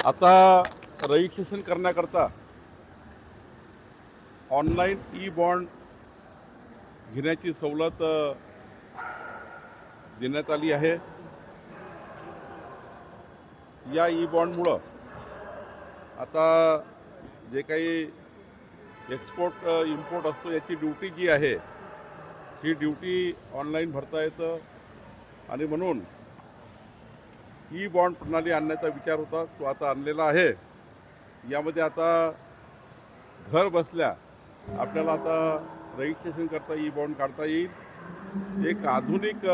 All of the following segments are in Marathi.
आता रजिस्ट्रेशन करण्याकरता ऑनलाईन ई बॉन्ड घेण्याची सवलत देण्यात आली आहे। या ई बॉन्डमुळं आता जे काही एक्सपोर्ट इम्पोर्ट असतो याची ड्युटी जी आहे ही ड्युटी ऑनलाईन भरता येतं आणि म्हणून ई बॉन्ड प्रणाली आणण्याचा विचार होता, तो आता आणलेला आहे। यामध्ये आता घर बसल्या आपल्याला आता रजिस्ट्रेशन करता ई बॉन्ड काढता येईल। एक आधुनिक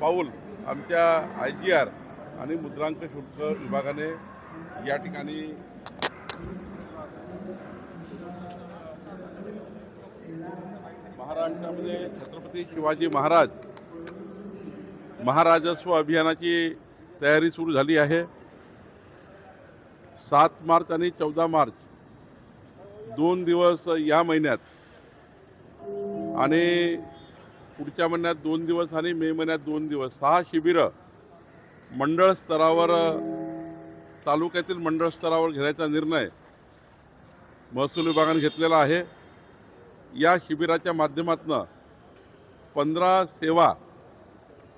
पाऊल आमच्या IGR आणि मुद्रांक शुल्क विभागाने या ठिकाणी महाराष्ट्रामध्ये छत्रपती शिवाजी महाराजस्व अभियानाची तयारी सुरू झाली आहे। 7 मार्च आणि 14 मार्च 2 दिवस या महिन्यात आणि पुढच्या महिन्यात 2 दिवस आणि मे महिन्यात 2 दिवस 6 शिबिरं मंडळ स्तरावर तालुक्यातील मंडळ स्तरावर घेण्याचा निर्णय महसूल विभागाने घेतलेला आहे। या शिबिराच्या माध्यमातून 15 सेवा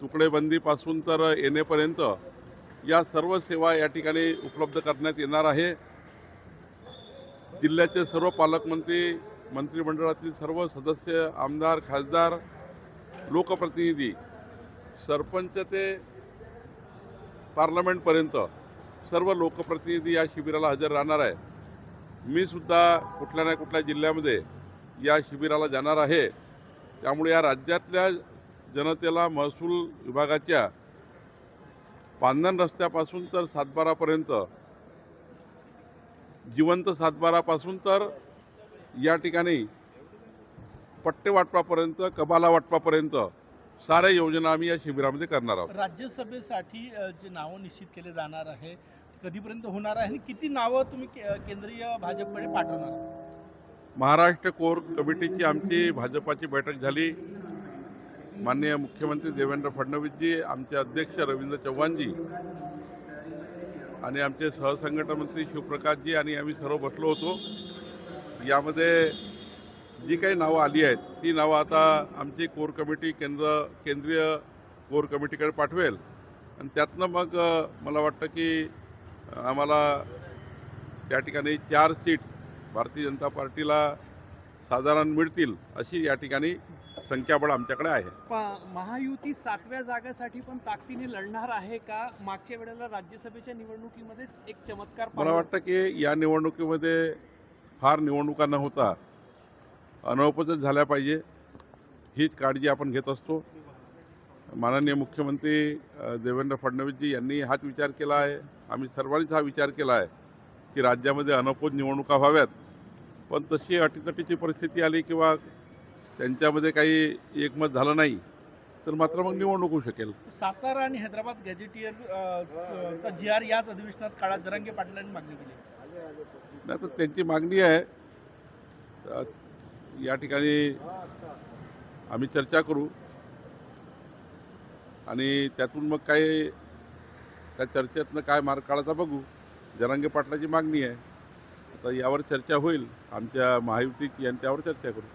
तुकडेबंदीपासून तर येणेपर्यंत या सर्व सेवा या ठिकाणी उपलब्ध करण्यात येणार आहे। जिल्ह्याचे सर्व पालकमंत्री, मंत्रिमंडळातील सर्व सदस्य, आमदार, खासदार, लोकप्रतिनिधी, सरपंच ते पार्लमेंटपर्यंत सर्व लोकप्रतिनिधी या शिबिराला हजर राहणार आहे। मी सुद्धा कुठल्या ना कुठल्या जिल्ह्यामध्ये या शिबिराला जाणार आहे। त्यामुळे या राज्यातल्या जनतेला महसूल विभागाच्या पांधन रस्त्यापासून तर सातबारापर्यंत, जिवंत सातबारापासून तर या ठिकाणी पट्टे वाटपापर्यंत, कबाला वाटपापर्यंत साऱ्या योजना आम्ही या शिबिरामध्ये करणार आहोत। राज्यसभेसाठी जे नावं निश्चित केले जाणार आहे कधीपर्यंत होणार आहे आणि किती नावं तुम्ही केंद्रीय भाजपकडे पाठवणार आहात? महाराष्ट्र कोर कमिटीची आमची भाजपाची बैठक झाली। माननीय मुख्यमंत्री देवेंद्र फडणवीसजी, आमचे अध्यक्ष रवींद्र चव्हाणजी आणि आमचे सहसंघटन मंत्री शिवप्रकाशजी आणि आम्ही सर्व बसलो होतो। यामध्ये जी काही नावं आली आहेत ती नावं आता आमची कोर कमिटी केंद्रीय कोर कमिटीकडे पाठवेल आणि त्यातनं मग मला वाटतं की आम्हाला त्या ठिकाणी 4 सीट्स भारतीय जनता पार्टीला साधारण मिळतील अशी या ठिकाणी संख्याबळ आमच्याकडे आहे। महायुती 7व्या जागेसाठी पण ताकदीने लढणार आहे का? मागच्या वेळेला राज्यसभेच्या निवडणुकीमध्येच एक चमत्कार मला वाटतं की या निवडणुकीमध्ये फार निवडणुका न होता अनौपचारिक झाल्या पाहिजे हीच काळजी आपण घेत असतो। माननीय मुख्यमंत्री देवेंद्र फडणवीसजी यांनी हाच विचार केला आहे, आम्ही सर्वांनीच हा विचार केला आहे की राज्यामध्ये अनौपचारिक निवडणुका व्हाव्यात, पण तशी अटीतटीची परिस्थिती आली किंवा त्यांच्यामध्ये काही एकमत झालं नाही तर मात्र मग निवडणूक होऊ शकेल। सातारा आणि हैदराबाद गॅझेटियर GR याच अधिवेशनात काळा जरांगे पाटलांनी मागणी केली। नाही तर त्यांची मागणी आहे, या ठिकाणी आम्ही चर्चा करू आणि त्यातून मग काय त्या चर्चेतनं काय मार्ग काढायचा बघू। जरांगे पाटलाची मागणी आहे, आता यावर चर्चा होईल, आमच्या महायुतीची आणि त्यावर चर्चा करू।